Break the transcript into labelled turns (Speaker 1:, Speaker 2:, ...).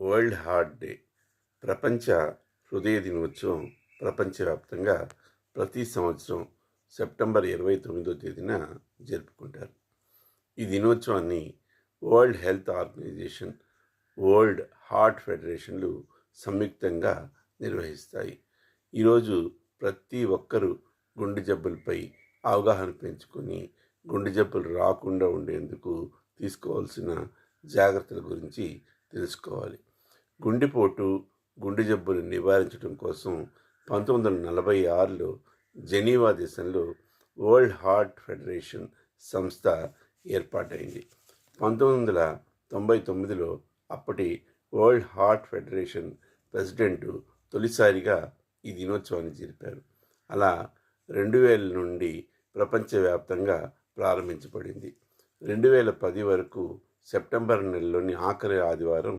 Speaker 1: World heart day ప్రపంచ హృదయ దినోత్సవం ప్రపంచవ్యాప్తంగా ప్రతి సంవత్సరం సెప్టెంబర్ 29వ తేదీన జరుపుకుంటారు. ఈ దినోత్సవాన్ని world health organization, world heart ఫెడరేషన్లు సంయుక్తంగా నిర్వహిస్తాయి. ఈరోజు ప్రతి ఒక్కరూ గుండె జబ్బులపై అవగాహన పెంచుకొని గుండె జబ్బులు రాకుండా ఉండేందుకు తీసుకోవాల్సిన జాగ్రత్తల గురించి తెలుసుకోవాలి. గుండెపోటు, గుండె జబ్బులు నివారించడం కోసం 1946లో జెనీవా దేశంలో వరల్డ్ హార్ట్ ఫెడరేషన్ సంస్థ ఏర్పాటైంది. 1999లో అప్పటి వరల్డ్ హార్ట్ ఫెడరేషన్ ప్రెసిడెంట్ తొలిసారిగా ఈ దినోత్సవాన్ని జరిపారు. అలా 2000 నుండి ప్రపంచవ్యాప్తంగా ప్రారంభించబడింది. 2010 వరకు సెప్టెంబర్ నెలలోని ఆఖరి ఆదివారం